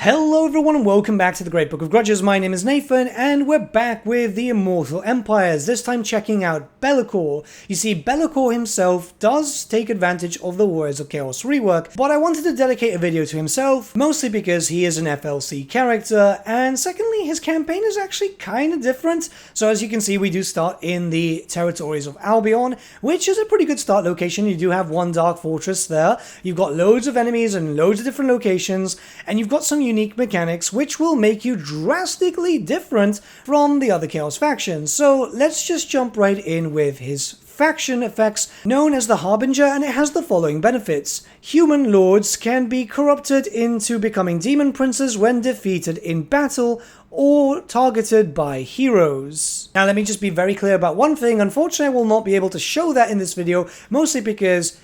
Hello everyone and welcome back to the Great Book of Grudges. My name is Nathan and we're back with the Immortal Empires, this time checking out LAKOR. You see, LAKOR himself does take advantage of the Warriors of Chaos rework, but I wanted to dedicate a video to himself, mostly because he is an FLC character, and secondly, his campaign is actually kind of different. So as you can see, we do start in the territories of Albion, which is a pretty good start location. You do have one dark fortress there, you've got loads of enemies and loads of different locations, and you've got some unique mechanics which will make you drastically different from the other Chaos factions. So let's just jump right in with his faction effects, known as the Harbinger, and it has the following benefits. Human lords can be corrupted into becoming demon princes when defeated in battle or targeted by heroes. Now let me just be very clear about one thing. Unfortunately, I will not be able to show that in this video, mostly because,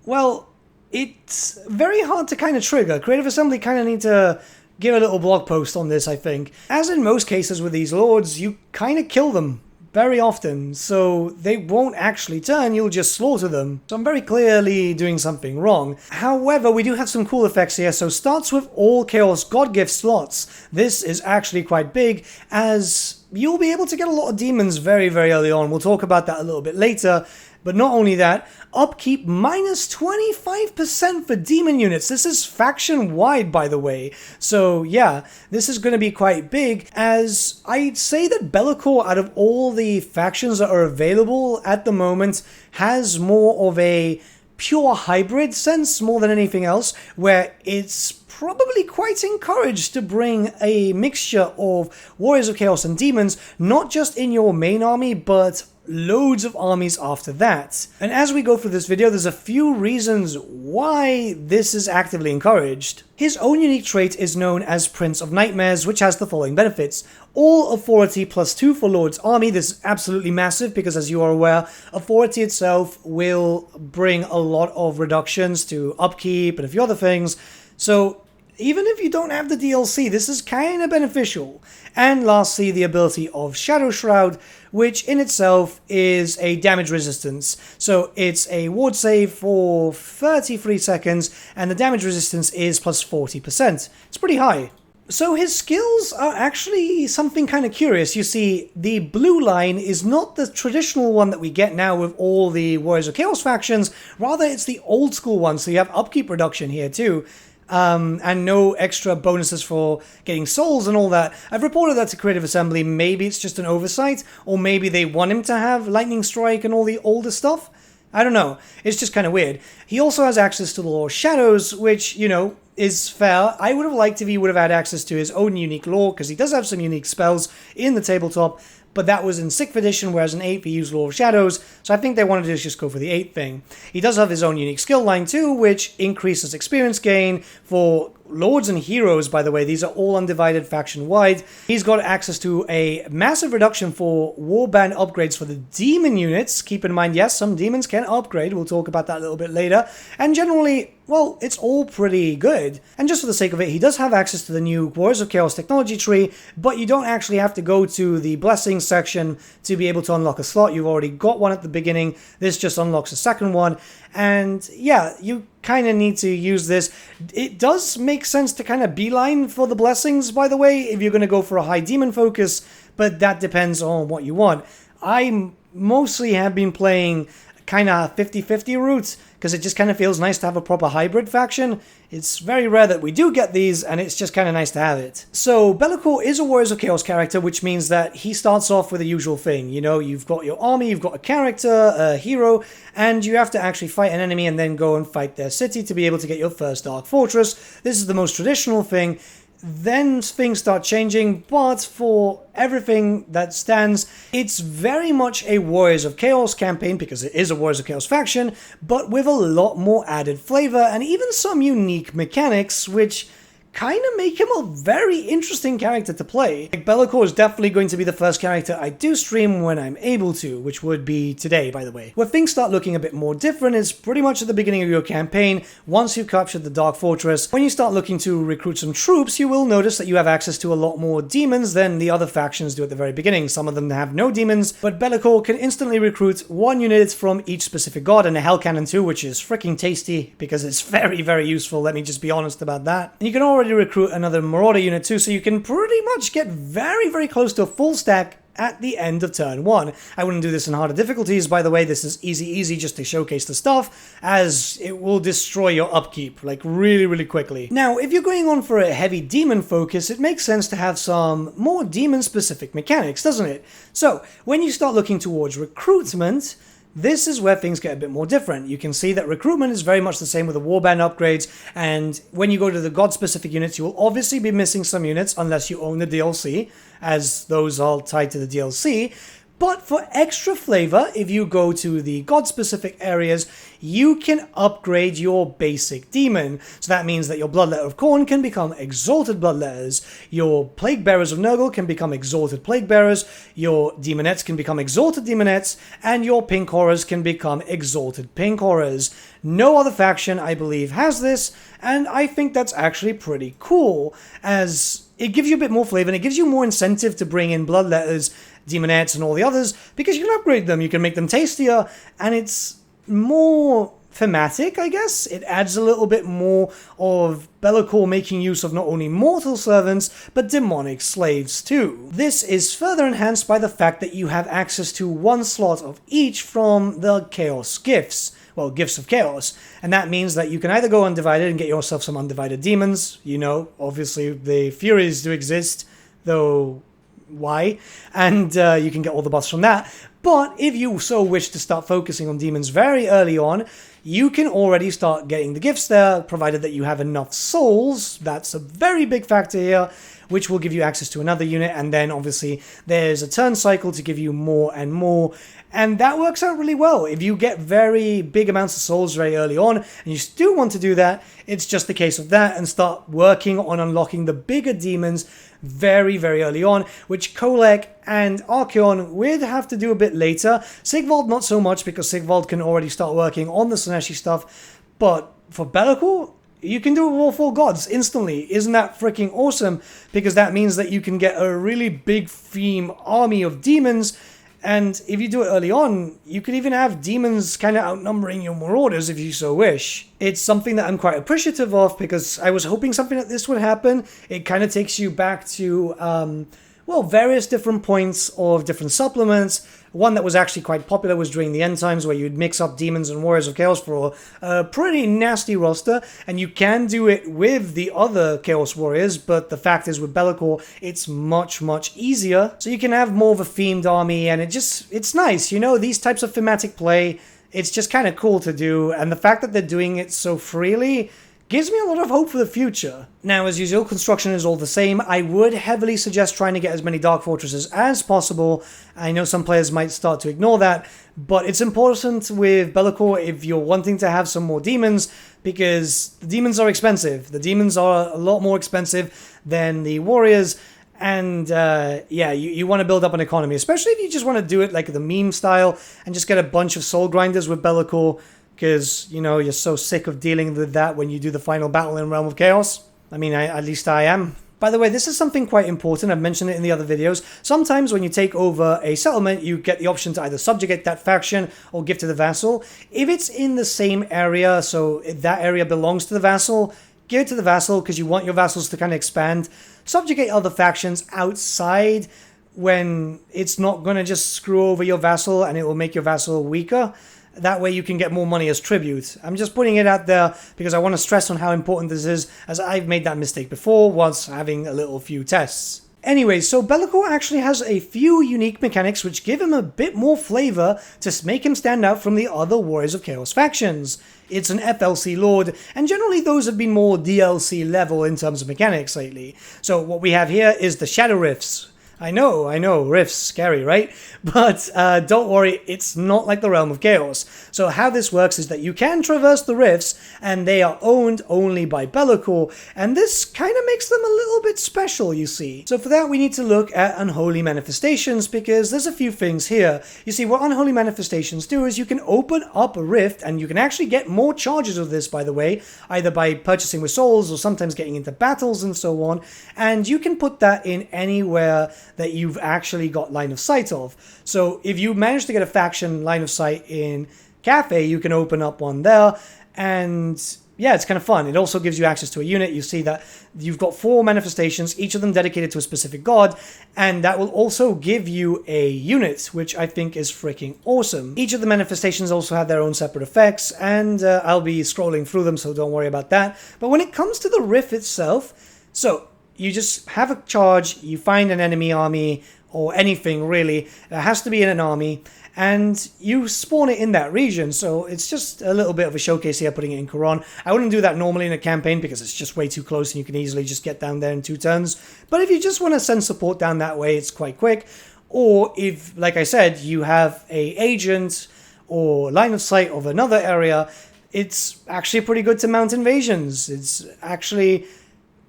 well, it's very hard to kind of trigger. Creative Assembly kind of need to give a little blog post on this, I think. As in most cases with these lords, you kind of kill them very often, so they won't actually turn, you'll just slaughter them. So I'm very clearly doing something wrong. However, we do have some cool effects here, so starts with all Chaos God Gift slots. This is actually quite big, as you'll be able to get a lot of demons very, very early on. We'll talk about that a little bit later. But not only that, upkeep minus 25% for demon units. This is faction-wide, by the way. So yeah, this is going to be quite big, as I'd say that LAKOR, out of all the factions that are available at the moment, has more of a pure hybrid sense more than anything else, where it's probably quite encouraged to bring a mixture of Warriors of Chaos and Demons, not just in your main army, but loads of armies after that. And as we go through this video, there's a few reasons why this is actively encouraged. His own unique trait is known as Prince of Nightmares, which has the following benefits. All authority +2 for Lord's army. This is absolutely massive because, as you are aware, authority itself will bring a lot of reductions to upkeep and a few other things. So even if you don't have the DLC, this is kind of beneficial. And lastly, the ability of Shadow Shroud, which in itself is a damage resistance. So it's a ward save for 33 seconds, and the damage resistance is +40%. It's pretty high. So his skills are actually something kind of curious. You see, the blue line is not the traditional one that we get now with all the Warriors of Chaos factions. Rather, it's the old school one, so you have upkeep reduction here too. And no extra bonuses for getting souls and all that. I've reported that to Creative Assembly. Maybe it's just an oversight, or maybe they want him to have Lightning Strike and all the older stuff. I don't know. It's just kind of weird. He also has access to the Law of Shadows, which, you know, is fair. I would have liked if he would have had access to his own unique lore, because he does have some unique spells in the tabletop, but that was in 6th edition, whereas in 8th he used Law of Shadows, so I think they wanted to just go for the 8th thing. He does have his own unique skill line too, which increases experience gain for Lords and Heroes, by the way. These are all undivided faction-wide. He's got access to a massive reduction for Warband upgrades for the Demon units. Keep in mind, yes, some Demons can upgrade. We'll talk about that a little bit later. And generally, well, it's all pretty good. And just for the sake of it, he does have access to the new Warriors of Chaos technology tree, but you don't actually have to go to the Blessings section to be able to unlock a slot. You've already got one at the beginning. This just unlocks a second one. And yeah, you kind of need to use this. It does make sense to kind of beeline for the Blessings, by the way, if you're going to go for a high demon focus, but that depends on what you want. I mostly have been playing kind of 50-50 route, because it just kind of feels nice to have a proper hybrid faction. It's very rare that we do get these, and it's just kind of nice to have it. So LAKOR is a Warriors of Chaos character, which means that he starts off with the usual thing. You know, you've got your army, you've got a character, a hero, and you have to actually fight an enemy and then go and fight their city to be able to get your first Dark Fortress. This is the most traditional thing. Then things start changing, but for everything that stands, it's very much a Warriors of Chaos campaign, because it is a Warriors of Chaos faction, but with a lot more added flavor and even some unique mechanics, which kind of make him a very interesting character to play. Like, LAKOR is definitely going to be the first character I do stream when I'm able to, which would be today, by the way. Where things start looking a bit more different is pretty much at the beginning of your campaign, once you've captured the Dark Fortress. When you start looking to recruit some troops, you will notice that you have access to a lot more demons than the other factions do at the very beginning. Some of them have no demons, but LAKOR can instantly recruit 1 unit from each specific god, and a Hell Cannon too, which is freaking tasty, because it's very, very useful, let me just be honest about that. And you can already already recruit another Marauder unit too, so you can pretty much get very, very close to a full stack at the end of turn 1. I wouldn't do this in harder difficulties, by the way. This is easy just to showcase the stuff, as it will destroy your upkeep, like really, really quickly. Now, if you're going on for a heavy demon focus, it makes sense to have some more demon-specific mechanics, doesn't it? So, when you start looking towards recruitment, this is where things get a bit more different. You can see that recruitment is very much the same with the warband upgrades, and when you go to the god-specific units, you will obviously be missing some units unless you own the DLC, as those are tied to the DLC. But for extra flavor, if you go to the god-specific areas, you can upgrade your basic demon. So that means that your Bloodletter of Khorne can become Exalted Bloodletters, your Plague Bearers of Nurgle can become Exalted Plague Bearers, your Demonettes can become Exalted Demonettes, and your Pink Horrors can become Exalted Pink Horrors. No other faction, I believe, has this, and I think that's actually pretty cool, as it gives you a bit more flavor and it gives you more incentive to bring in Bloodletters, Demonettes, and all the others, because you can upgrade them, you can make them tastier, and it's more thematic, I guess. It adds a little bit more of LAKOR making use of not only mortal servants, but demonic slaves too. This is further enhanced by the fact that you have access to one slot of each from the Chaos Gifts. Well, Gifts of Chaos. And that means that you can either go Undivided and get yourself some Undivided Demons. You know, obviously the Furies do exist, though why? And you can get all the buffs from that. But if you so wish to start focusing on demons very early on, you can already start getting the gifts there, provided that you have enough souls. That's a very big factor here, which will give you access to another unit, and then obviously there's a turn cycle to give you more and more. And that works out really well. If you get very big amounts of souls very early on, and you still want to do that, it's just a case of that, and start working on unlocking the bigger demons very, very early on, which Kolek and Archeon would have to do a bit later. Sigvald not so much, because Sigvald can already start working on the Slaaneshi stuff, but for LAKOR, you can do it with all 4 gods instantly. Isn't that freaking awesome? Because that means that you can get a really big theme army of demons. And if you do it early on, you could even have demons kind of outnumbering your Marauders if you so wish. It's something that I'm quite appreciative of, because I was hoping something like this would happen. It kind of takes you back to, well, various different points of different supplements. One that was actually quite popular was during the end times, where you'd mix up demons and warriors of chaos for a pretty nasty roster, and you can do it with the other chaos warriors, but the fact is with LAKOR, it's much, much easier. So you can have more of a themed army, and it's nice, you know, these types of thematic play, it's just kind of cool to do, and the fact that they're doing it so freely gives me a lot of hope for the future. Now, as usual, construction is all the same. I would heavily suggest trying to get as many Dark Fortresses as possible. I know some players might start to ignore that, but it's important with LAKOR if you're wanting to have some more demons, because the demons are expensive. The demons are a lot more expensive than the warriors, and yeah, you want to build up an economy, especially if you just want to do it like the meme style and just get a bunch of soul grinders with LAKOR, because, you know, you're so sick of dealing with that when you do the final battle in Realm of Chaos. I mean, at least I am. By the way, this is something quite important. I've mentioned it in the other videos. Sometimes when you take over a settlement, you get the option to either subjugate that faction or give to the vassal. If it's in the same area, so if that area belongs to the vassal, give it to the vassal, because you want your vassals to kind of expand. Subjugate other factions outside when it's not going to just screw over your vassal and it will make your vassal weaker. That way you can get more money as tribute. I'm just putting it out there because I want to stress on how important this is, as I've made that mistake before once having a few tests. Anyway, so LAKOR actually has a few unique mechanics which give him a bit more flavor to make him stand out from the other Warriors of Chaos factions. It's an FLC Lord, and generally those have been more DLC level in terms of mechanics lately. So what we have here is the Shadow Rifts. I know, rifts, scary, right? But don't worry, it's not like the Realm of Chaos. So how this works is that you can traverse the rifts, and they are owned only by LAKOR, and this kind of makes them a little bit special, you see. So for that, we need to look at Unholy Manifestations, because there's a few things here. You see, what Unholy Manifestations do is you can open up a rift, and you can actually get more charges of this, by the way, either by purchasing with souls, or sometimes getting into battles and so on, and you can put that in anywhere that you've actually got line of sight of. So if you manage to get a faction line of sight in Cafe, you can open up one there, And yeah, it's kind of fun. It also gives you access to a unit. You see that you've got 4 manifestations, each of them dedicated to a specific god, and that will also give you a unit, which I think is freaking awesome. Each of the manifestations also have their own separate effects, and I'll be scrolling through them, so don't worry about that. But when it comes to the riff itself, so you just have a charge, you find an enemy army, or anything really, it has to be in an army, and you spawn it in that region. So it's just a little bit of a showcase here, putting it in Quran. I wouldn't do that normally in a campaign because it's just way too close and you can easily just get down there in 2 turns. But if you just want to send support down that way, it's quite quick. Or if, like I said, you have a agent or line of sight of another area, it's actually pretty good to mount invasions. It's actually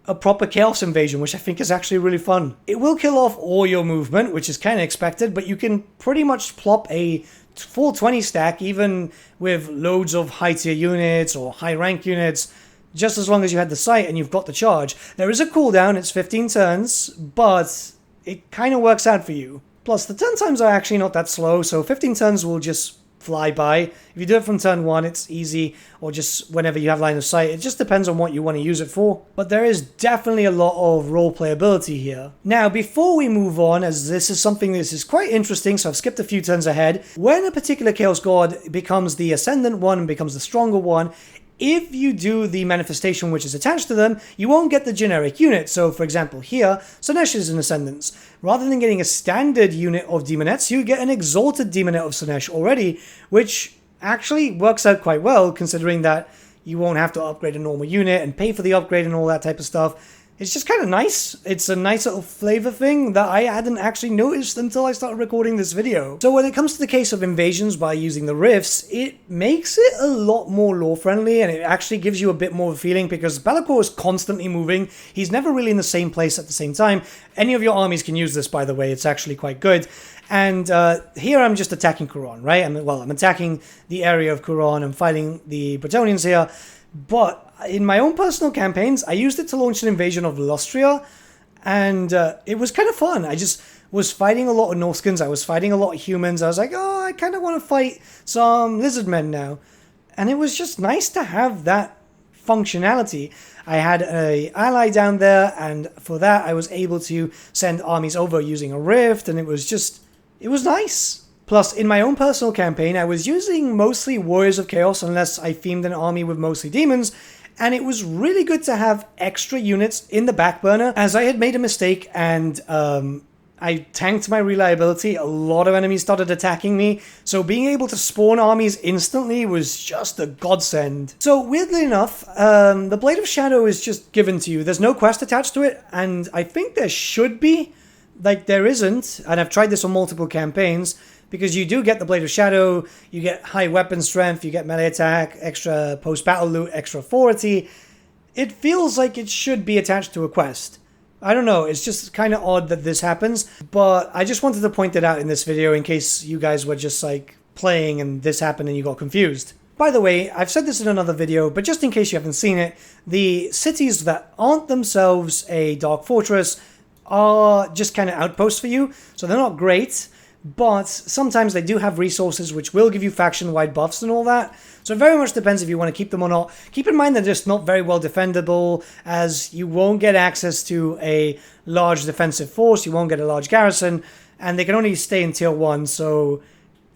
a proper chaos invasion, which I think is actually really fun. It will kill off all your movement, which is kind of expected, but you can pretty much plop a full 20 stack, even with loads of high tier units or high rank units, just as long as you had the sight and you've got the charge. There is a cooldown, it's 15 turns, but it kind of works out for you. Plus, the turn times are actually not that slow, so 15 turns will just fly by. If you do it from turn 1, it's easy, or just whenever you have line of sight. It just depends on what you want to use it for. But there is definitely a lot of role playability here. Now, before we move on, as this is something that is quite interesting, so I've skipped a few turns ahead. When a particular Chaos God becomes the Ascendant one and becomes the stronger one, if you do the manifestation which is attached to them, you won't get the generic unit. So, for example, here, Slaanesh is an Ascendance. Rather than getting a standard unit of Demonettes, you get an Exalted Demonette of Slaanesh already, which actually works out quite well, considering that you won't have to upgrade a normal unit and pay for the upgrade and all that type of stuff. It's just kind of nice. It's a nice little flavor thing that I hadn't actually noticed until I started recording this video. So when it comes to the case of invasions by using the rifts, it makes it a lot more lore friendly, and it actually gives you a bit more of a feeling because Be'lakor is constantly moving. He's never really in the same place at the same time. Any of your armies can use this, by the way. It's actually quite good. And here I'm just attacking Quran, right? I'm attacking the area of Quran. I'm fighting the Bretonnians here. But in my own personal campaigns, I used it to launch an invasion of Lustria, and it was kind of fun. I just was fighting a lot of Norskins, I was fighting a lot of humans. I was like, oh, I kind of want to fight some lizardmen now. And it was just nice to have that functionality. I had an ally down there, and for that I was able to send armies over using a rift, and it was nice. Plus, in my own personal campaign, I was using mostly Warriors of Chaos unless I themed an army with mostly demons, and it was really good to have extra units in the back burner, as I had made a mistake and I tanked my reliability. A lot of enemies started attacking me, so being able to spawn armies instantly was just a godsend. So weirdly enough, the Blade of Shadow is just given to you. There's no quest attached to it, and I think there should be. Like, there isn't, and I've tried this on multiple campaigns, because you do get the Blade of Shadow, you get high weapon strength, you get melee attack, extra post-battle loot, extra authority. It feels like it should be attached to a quest. I don't know, it's just kind of odd that this happens, but I just wanted to point it out in this video in case you guys were just like playing and this happened and you got confused. By the way, I've said this in another video, but just in case you haven't seen it, the cities that aren't themselves a dark fortress are just kind of outposts for you, so they're not great. But sometimes they do have resources which will give you faction-wide buffs and all that. So it very much depends if you want to keep them or not. Keep in mind they're just not very well defendable, as you won't get access to a large defensive force, you won't get a large garrison, and they can only stay in tier 1. So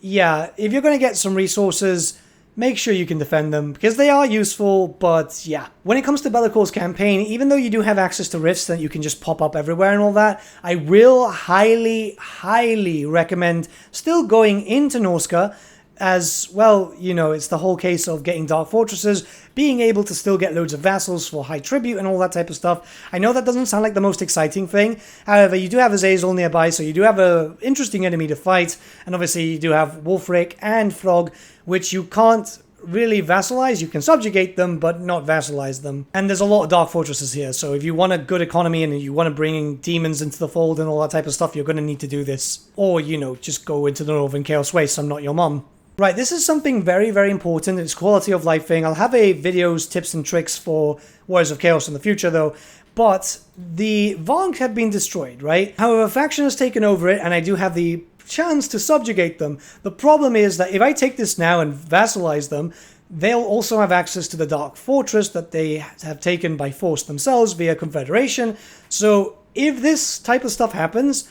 yeah, if you're going to get some resources, make sure you can defend them, because they are useful, but yeah. When it comes to Be'lakor's campaign, even though you do have access to rifts that you can just pop up everywhere and all that, I will highly, highly recommend still going into Norsca, as well, you know, it's the whole case of getting dark fortresses, being able to still get loads of vassals for high tribute and all that type of stuff. I know that doesn't sound like the most exciting thing, however, you do have Azazel nearby, so you do have an interesting enemy to fight, and obviously you do have Wolfric and Frog, which you can't really vassalize. You can subjugate them, but not vassalize them. And there's a lot of dark fortresses here, so if you want a good economy and you want to bring in demons into the fold and all that type of stuff, you're going to need to do this. Or, you know, just go into the Northern Chaos Waste. I'm not your mom. Right, this is something very, very important. It's quality of life thing. I'll have a videos, tips and tricks for Warriors of Chaos in the future though. But the Valk have been destroyed, right? However, a faction has taken over it, and I do have the chance to subjugate them. The problem is that if I take this now and vassalize them, they'll also have access to the Dark Fortress that they have taken by force themselves via Confederation. So if this type of stuff happens,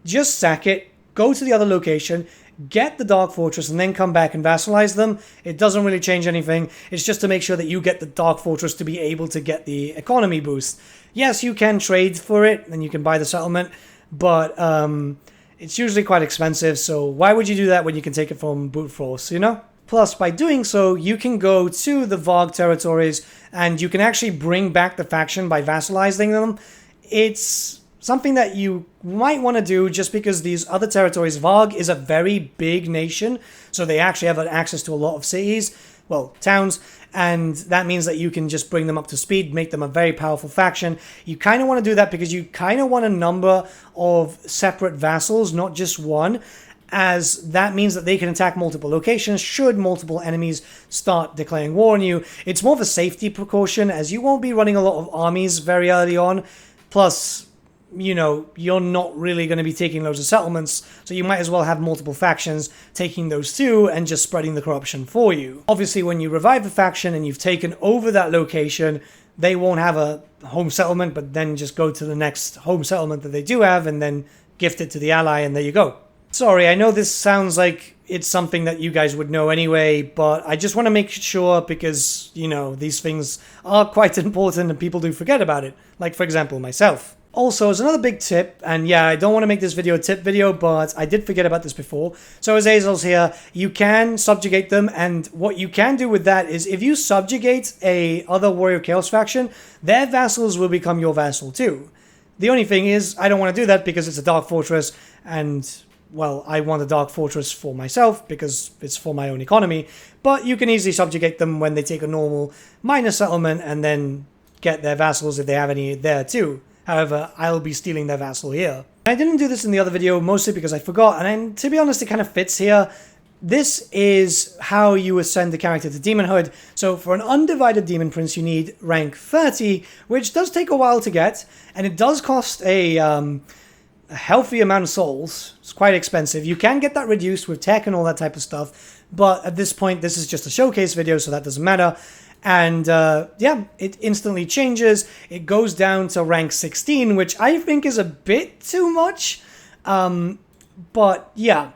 just sack it, go to the other location, get the Dark Fortress, and then come back and vassalize them. It doesn't really change anything. It's just to make sure that you get the Dark Fortress to be able to get the economy boost. Yes, you can trade for it, and you can buy the settlement, but it's usually quite expensive, so why would you do that when you can take it from brute force, you know? Plus, by doing so, you can go to the Varg territories, and you can actually bring back the faction by vassalizing them. It's something that you might want to do just because these other territories, Varg is a very big nation, so they actually have access to a lot of cities, well, towns, and that means that you can just bring them up to speed, make them a very powerful faction. You kind of want to do that because you kind of want a number of separate vassals, not just one, as that means that they can attack multiple locations should multiple enemies start declaring war on you. It's more of a safety precaution, as you won't be running a lot of armies very early on, plus, you know, you're not really going to be taking loads of settlements, so you might as well have multiple factions taking those too and just spreading the corruption for you. Obviously, when you revive a faction and you've taken over that location, they won't have a home settlement, but then just go to the next home settlement that they do have and then gift it to the ally, and there you go. Sorry, I know this sounds like it's something that you guys would know anyway, but I just want to make sure because, you know, these things are quite important and people do forget about it. Like, for example, myself. Also, as another big tip, and yeah, I don't want to make this video a tip video, but I did forget about this before. So as Azel's here, you can subjugate them, and what you can do with that is if you subjugate a other Warrior Chaos faction, their vassals will become your vassal too. The only thing is, I don't want to do that because it's a Dark Fortress, and, well, I want a Dark Fortress for myself because it's for my own economy, but you can easily subjugate them when they take a normal minor settlement and then get their vassals if they have any there too. However, I'll be stealing their vassal here. I didn't do this in the other video, mostly because I forgot, and to be honest, it kind of fits here. This is how you ascend the character to demonhood. So for an undivided demon prince, you need rank 30, which does take a while to get, and it does cost a healthy amount of souls. It's quite expensive. You can get that reduced with tech and all that type of stuff, but at this point, this is just a showcase video, so that doesn't matter. And yeah, it instantly changes. It goes down to rank 16, which I think is a bit too much. But yeah.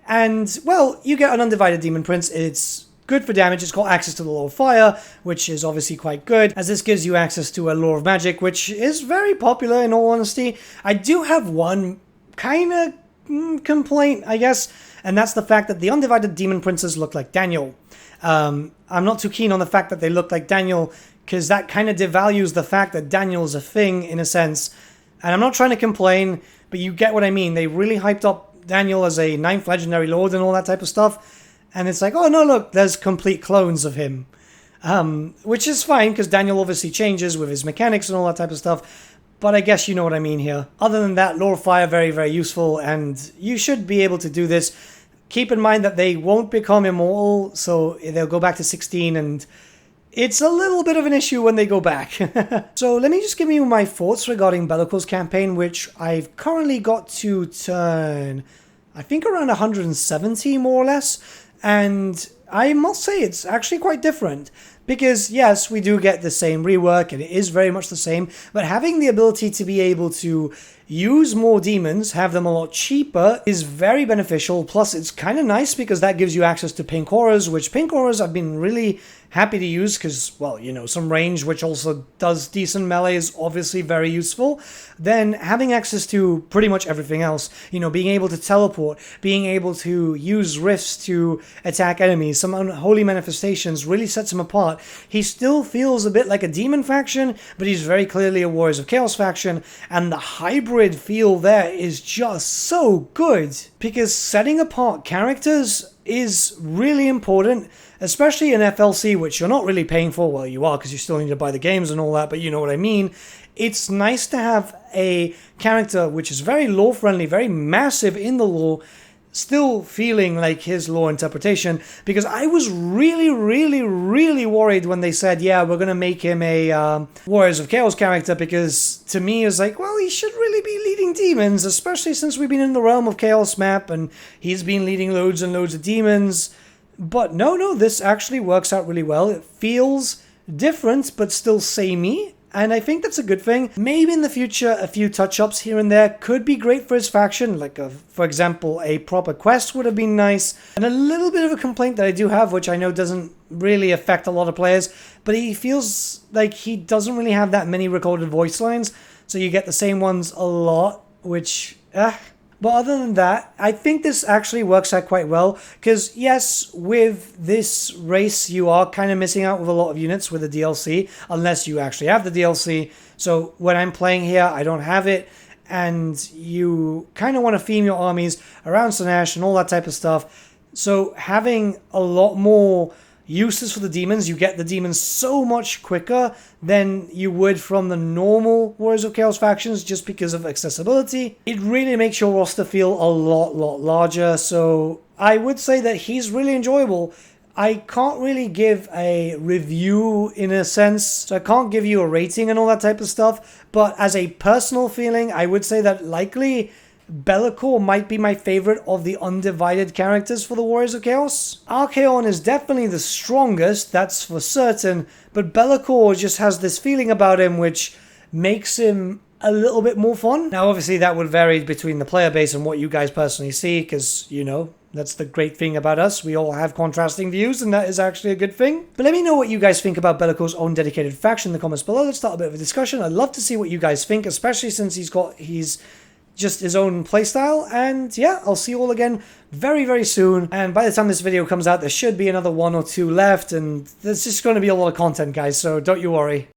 And, well, you get an undivided demon prince. It's good for damage. It's got access to the Law of Fire, which is obviously quite good, as this gives you access to a Law of Magic, which is very popular in all honesty. I do have one kind of complaint, I guess, and that's the fact that the undivided demon princes look like Daniel. I'm not too keen on the fact that they look like Daniel, because that kind of devalues the fact that Daniel's a thing, in a sense. And I'm not trying to complain, but you get what I mean. They really hyped up Daniel as a 9th legendary lord and all that type of stuff. And it's like, oh no, look, there's complete clones of him. Which is fine, because Daniel obviously changes with his mechanics and all that type of stuff. But I guess you know what I mean here. Other than that, Law of Fire, very, very useful, and you should be able to do this. Keep in mind that they won't become immortal, so they'll go back to 16, and it's a little bit of an issue when they go back. So let me just give you my thoughts regarding Bellacor's campaign, which I've currently got to turn, I think, around 170, more or less. And I must say it's actually quite different. Because, yes, we do get the same rework, and it is very much the same, but having the ability to be able to use more demons, have them a lot cheaper, is very beneficial. Plus, it's kind of nice because that gives you access to pink auras, which pink auras I've been really happy to use because, well, you know, some range, which also does decent melee, is obviously very useful. Then having access to pretty much everything else, you know, being able to teleport, being able to use rifts to attack enemies, some unholy manifestations really sets him apart. He still feels a bit like a demon faction, but he's very clearly a Warriors of Chaos faction, and the hybrid feel there is just so good, because setting apart characters is really important, especially in FLC, which you're not really paying for. Well, you are, because you still need to buy the games and all that, but you know what I mean. It's nice to have a character which is very lore-friendly, very massive in the lore, still feeling like his lore interpretation, because I was really worried when they said, yeah, we're going to make him a Warriors of Chaos character, because to me it's like, well, he should really be leading demons, especially since we've been in the Realm of Chaos map, and he's been leading loads and loads of demons. But no, this actually works out really well. It feels different, but still samey. And I think that's a good thing. Maybe in the future, a few touch-ups here and there could be great for his faction. Like, for example, a proper quest would have been nice. And a little bit of a complaint that I do have, which I know doesn't really affect a lot of players, but he feels like he doesn't really have that many recorded voice lines. So you get the same ones a lot, which, But other than that, I think this actually works out quite well, because yes, with this race, you are kind of missing out with a lot of units with the DLC, unless you actually have the DLC. So when I'm playing here, I don't have it, and you kind of want to theme your armies around Slaanesh and all that type of stuff. So having a lot more uses for the demons, you get the demons so much quicker than you would from the normal Warriors of Chaos factions, just because of accessibility. It really makes your roster feel a lot larger, so I would say that he's really enjoyable. I can't really give a review in a sense, so I can't give you a rating and all that type of stuff, but as a personal feeling, I would say that likely LAKOR might be my favorite of the undivided characters for the Warriors of Chaos. Archaon is definitely the strongest, that's for certain, but LAKOR just has this feeling about him which makes him a little bit more fun. Now obviously that would vary between the player base and what you guys personally see, because, you know, that's the great thing about us. We all have contrasting views, and that is actually a good thing. But let me know what you guys think about LAKOR's own dedicated faction in the comments below. Let's start a bit of a discussion. I'd love to see what you guys think, especially since he's just his own playstyle. And yeah, I'll see you all again very soon. And by the time this video comes out, there should be another 1 or 2 left, and there's just going to be a lot of content, guys, so don't you worry.